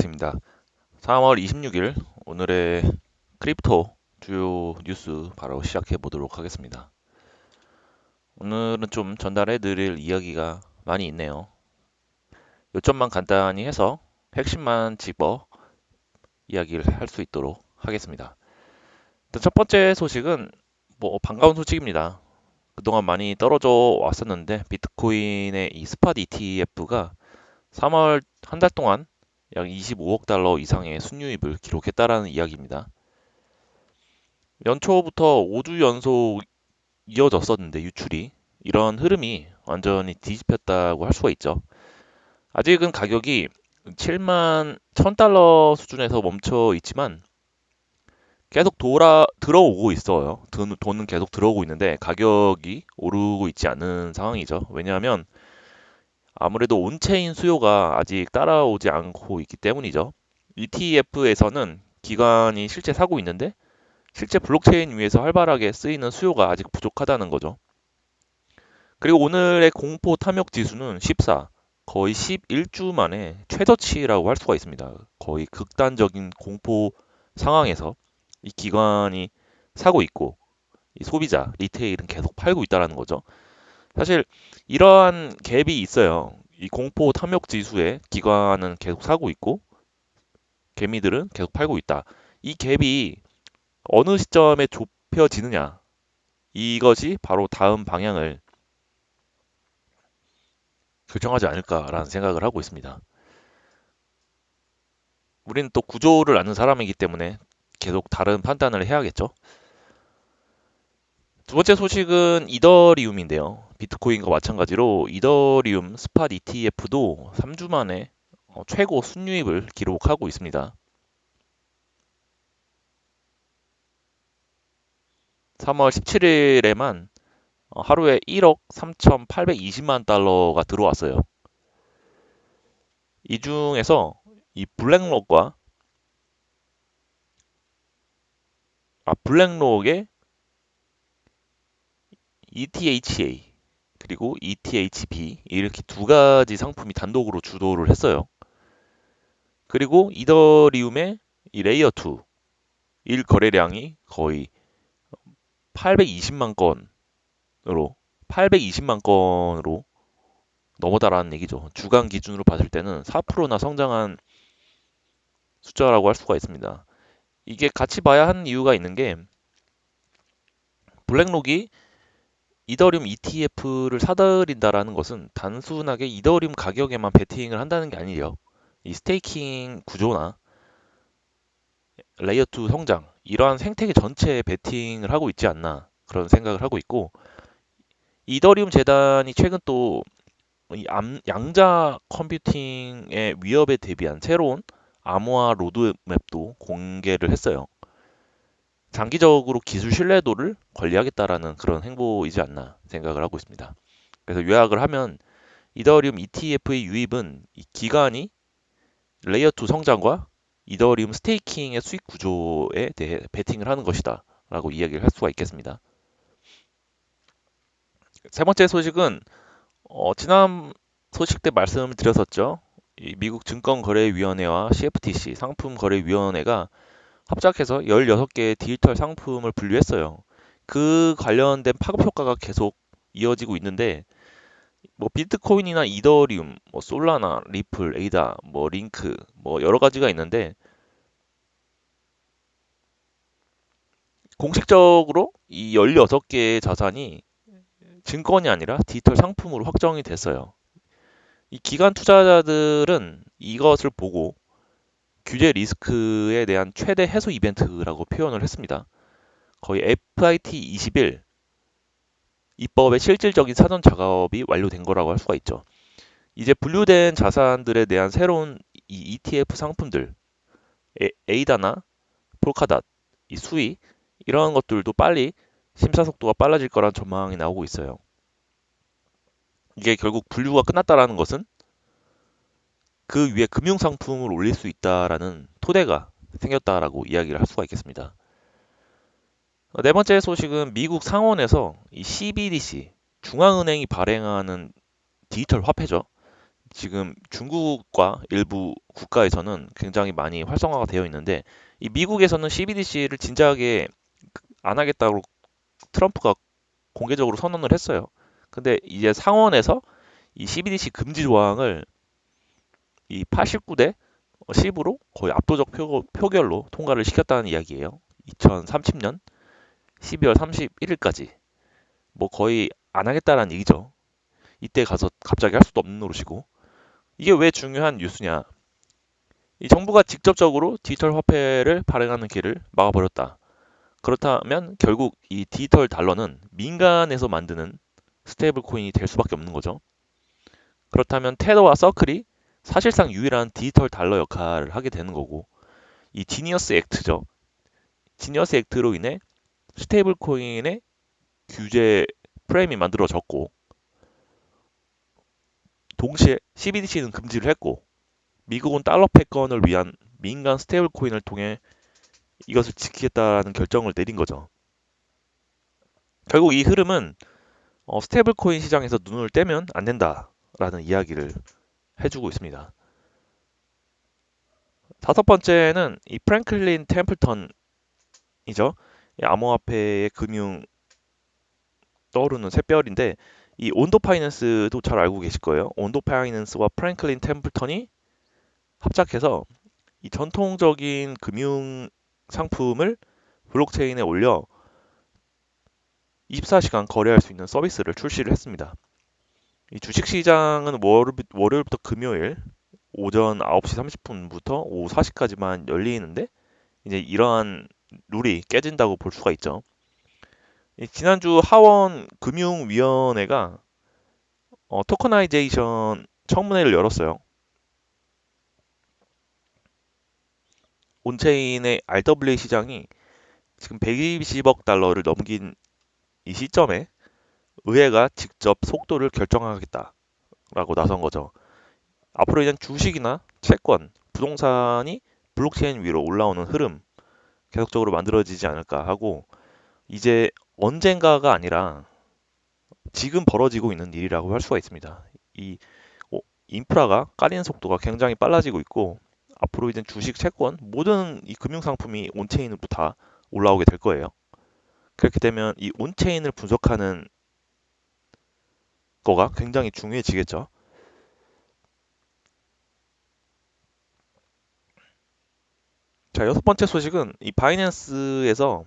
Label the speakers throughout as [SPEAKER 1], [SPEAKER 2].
[SPEAKER 1] 입니다. 3월 26일 오늘의 크립토 주요 뉴스 바로 시작해 보도록 하겠습니다. 오늘은 좀 전달해 드릴 이야기가 많이 있네요. 요점만 간단히 해서 핵심만 집어 이야기를 할 수 있도록 하겠습니다. 일단 첫 번째 소식은 반가운 소식입니다. 그동안 많이 떨어져 왔었는데 비트코인의 이 스팟 ETF가 3월 한 달 동안 약 25억 달러 이상의 순유입을 기록했다라는 이야기입니다. 연초부터 5주 연속 이어졌었는데 유출이 이런 흐름이 완전히 뒤집혔다고 할 수가 있죠. 아직은 가격이 7만 1000달러 수준에서 멈춰 있지만 계속 들어오고 있어요. 돈은 계속 들어오고 있는데 가격이 오르고 있지 않은 상황이죠. 왜냐하면 아무래도 온체인 수요가 아직 따라오지 않고 있기 때문이죠. ETF에서는 기관이 실제 사고 있는데 실제 블록체인 위에서 활발하게 쓰이는 수요가 아직 부족하다는 거죠. 그리고 오늘의 공포 탐욕 지수는 14, 거의 11주 만에 최저치라고 할 수가 있습니다. 거의 극단적인 공포 상황에서 이 기관이 사고 있고 이 소비자, 리테일은 계속 팔고 있다는 거죠. 사실 이러한 갭이 있어요. 이 공포 탐욕 지수에 기관은 계속 사고 있고 개미들은 계속 팔고 있다. 이 갭이 어느 시점에 좁혀지느냐, 이것이 바로 다음 방향을 결정하지 않을까라는 생각을 하고 있습니다. 우리는 또 구조를 아는 사람이기 때문에 계속 다른 판단을 해야겠죠. 두 번째 소식은 이더리움인데요. 비트코인과 마찬가지로 이더리움 스팟 ETF도 3주 만에 최고 순유입을 기록하고 있습니다. 3월 17일에만 하루에 1억 3,820만 달러가 들어왔어요. 이 중에서 이 블랙록의 ETHA 그리고 ETHB 이렇게 두 가지 상품이 단독으로 주도를 했어요. 그리고 이더리움의 이 레이어 2 일 거래량이 거의 820만 건으로 820만 건으로 넘어다라는 얘기죠. 주간 기준으로 봤을 때는 4%나 성장한 숫자라고 할 수가 있습니다. 이게 같이 봐야 하는 이유가 있는 게 블랙록이 이더리움 ETF를 사들인다라는 것은 단순하게 이더리움 가격에만 베팅을 한다는 게 아니에요. 이 스테이킹 구조나 레이어 2 성장 이러한 생태계 전체에 베팅을 하고 있지 않나 그런 생각을 하고 있고 이더리움 재단이 최근 또 이 양자 컴퓨팅의 위협에 대비한 새로운 암호화 로드맵도 공개를 했어요. 장기적으로 기술 신뢰도를 관리하겠다라는 그런 행보이지 않나 생각을 하고 있습니다. 그래서 요약을 하면 이더리움 ETF의 유입은 이 기간이 레이어 2 성장과 이더리움 스테이킹의 수익 구조에 대해 베팅을 하는 것이다 라고 이야기를 할 수가 있겠습니다. 세 번째 소식은 지난 소식 때 말씀을 드렸었죠. 이 미국 증권거래위원회와 CFTC 상품거래위원회가 합작해서 16개의 디지털 상품을 분류했어요. 그 관련된 파급 효과가 계속 이어지고 있는데 비트코인이나 이더리움, 솔라나, 리플, 에이다, 링크, 여러 가지가 있는데 공식적으로 이 16개의 자산이 증권이 아니라 디지털 상품으로 확정이 됐어요. 이 기관 투자자들은 이것을 보고 규제 리스크에 대한 최대 해소 이벤트라고 표현을 했습니다. 거의 FIT 21 입법의 실질적인 사전 작업이 완료된 거라고 할 수가 있죠. 이제 분류된 자산들에 대한 새로운 이 ETF 상품들, 에이다나 폴카닷, 이 수위 이런 것들도 빨리 심사속도가 빨라질 거란 전망이 나오고 있어요. 이게 결국 분류가 끝났다라는 것은 그 위에 금융 상품을 올릴 수 있다라는 토대가 생겼다라고 이야기를 할 수가 있겠습니다. 네 번째 소식은 미국 상원에서 이 CBDC 중앙은행이 발행하는 디지털 화폐죠. 지금 중국과 일부 국가에서는 굉장히 많이 활성화가 되어 있는데 이 미국에서는 CBDC를 진작에 안 하겠다고 트럼프가 공개적으로 선언을 했어요. 근데 이제 상원에서 이 CBDC 금지 조항을 이 89대 10으로 거의 압도적 표결로 통과를 시켰다는 이야기예요. 2030년 12월 31일까지 뭐 거의 안 하겠다라는 얘기죠. 이때 가서 갑자기 할 수도 없는 노릇이고 이게 왜 중요한 뉴스냐? 이 정부가 직접적으로 디지털 화폐를 발행하는 길을 막아버렸다. 그렇다면 결국 이 디지털 달러는 민간에서 만드는 스테이블 코인이 될 수밖에 없는 거죠. 그렇다면 테더와 서클이 사실상 유일한 디지털 달러 역할을 하게 되는 거고 이 지니어스 액트죠. 지니어스 액트로 인해 스테이블 코인의 규제 프레임이 만들어졌고 동시에 CBDC는 금지를 했고 미국은 달러 패권을 위한 민간 스테이블 코인을 통해 이것을 지키겠다는 결정을 내린 거죠. 결국 이 흐름은 스테이블 코인 시장에서 눈을 떼면 안 된다라는 이야기를 해주고 있습니다. 다섯 번째는 이 프랭클린 템플턴이죠. 이 암호화폐의 금융 떠오르는 샛별인데 이 온도 파이낸스도 잘 알고 계실 거예요. 온도 파이낸스와 프랭클린 템플턴이 합작해서 이 전통적인 금융 상품을 블록체인에 올려 24시간 거래할 수 있는 서비스를 출시를 했습니다. 이 주식시장은 월요일부터 금요일 오전 9시 30분부터 오후 4시까지만 열리는데 이제 이러한 룰이 깨진다고 볼 수가 있죠. 지난주 하원 금융위원회가 토커나이제이션 청문회를 열었어요. 온체인의 RWA 시장이 지금 120억 달러를 넘긴 이 시점에 의회가 직접 속도를 결정하겠다라고 나선 거죠. 앞으로 이제 주식이나 채권, 부동산이 블록체인 위로 올라오는 흐름 계속적으로 만들어지지 않을까 하고 이제 언젠가가 아니라 지금 벌어지고 있는 일이라고 할 수가 있습니다. 이 인프라가 깔리는 속도가 굉장히 빨라지고 있고 앞으로 이제 주식, 채권 모든 이 금융 상품이 온체인으로 다 올라오게 될 거예요. 그렇게 되면 이 온체인을 분석하는 거가 굉장히 중요해지겠죠. 자, 여섯 번째 소식은 이 바이낸스에서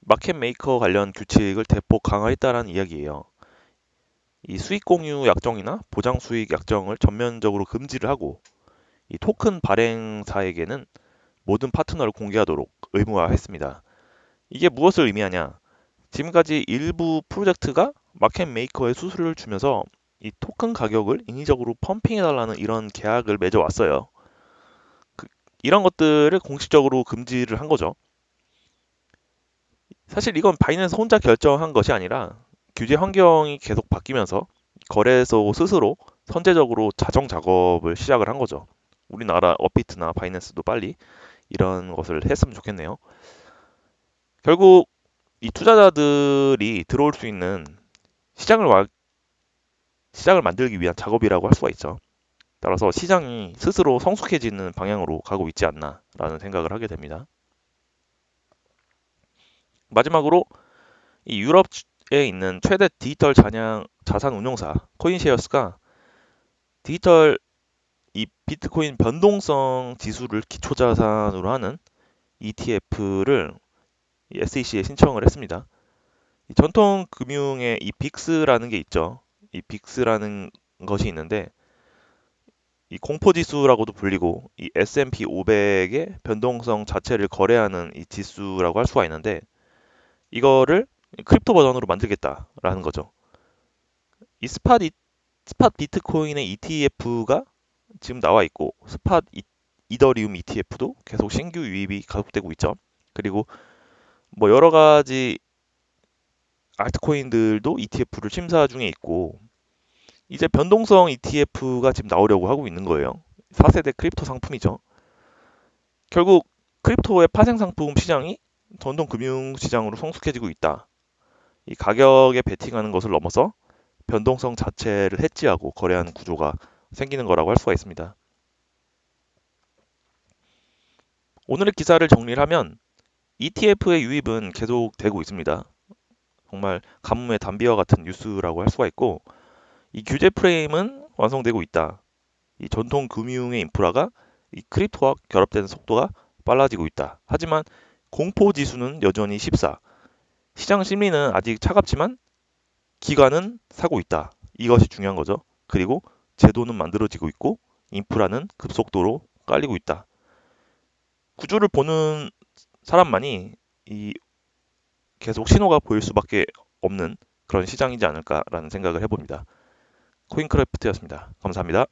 [SPEAKER 1] 마켓 메이커 관련 규칙을 대폭 강화했다라는 이야기예요. 이 수익 공유 약정이나 보장 수익 약정을 전면적으로 금지를 하고 이 토큰 발행사에게는 모든 파트너를 공개하도록 의무화했습니다. 이게 무엇을 의미하냐? 지금까지 일부 프로젝트가 마켓 메이커에 수수료를 주면서 이 토큰 가격을 인위적으로 펌핑해달라는 이런 계약을 맺어왔어요. 이런 것들을 공식적으로 금지를 한 거죠. 사실 이건 바이낸스 혼자 결정한 것이 아니라 규제 환경이 계속 바뀌면서 거래소 스스로 선제적으로 자정 작업을 시작을 한 거죠. 우리나라 업비트나 바이낸스도 빨리 이런 것을 했으면 좋겠네요. 결국 이 투자자들이 들어올 수 있는 시장을 만들기 위한 작업이라고 할 수가 있죠. 따라서 시장이 스스로 성숙해지는 방향으로 가고 있지 않나라는 생각을 하게 됩니다. 마지막으로 이 유럽에 있는 최대 디지털 자산 운용사 코인쉐어스가 디지털 이 비트코인 변동성 지수를 기초 자산으로 하는 ETF를 SEC에 신청을 했습니다. 전통 금융의 이 빅스라는 게 있죠. 이 빅스라는 것이 있는데 이 공포 지수라고도 불리고 이 S&P 500의 변동성 자체를 거래하는 이 지수라고 할 수가 있는데 이거를 크립토 버전으로 만들겠다라는 거죠. 이 스팟 비트코인의 ETF가 지금 나와 있고 이더리움 ETF도 계속 신규 유입이 가속되고 있죠. 그리고 뭐 여러 가지 알트코인들도 ETF를 심사 중에 있고 이제 변동성 ETF가 지금 나오려고 하고 있는 거예요. 4세대 크립토 상품이죠. 결국 크립토의 파생 상품 시장이 전동 금융 시장으로 성숙해지고 있다. 이 가격에 베팅하는 것을 넘어서 변동성 자체를 해지하고 거래하는 구조가 생기는 거라고 할 수가 있습니다. 오늘의 기사를 정리를 하면 ETF의 유입은 계속 되고 있습니다. 정말 가뭄의 단비와 같은 뉴스라고 할 수가 있고, 이 규제 프레임은 완성되고 있다. 이 전통 금융의 인프라가 이 크립토와 결합되는 속도가 빨라지고 있다. 하지만 공포 지수는 여전히 14. 시장 심리는 아직 차갑지만 기관은 사고 있다. 이것이 중요한 거죠. 그리고 제도는 만들어지고 있고 인프라는 급속도로 깔리고 있다. 구조를 보는 사람만이 이 계속 신호가 보일 수밖에 없는 그런 시장이지 않을까라는 생각을 해봅니다. 코인크래프트였습니다. 감사합니다.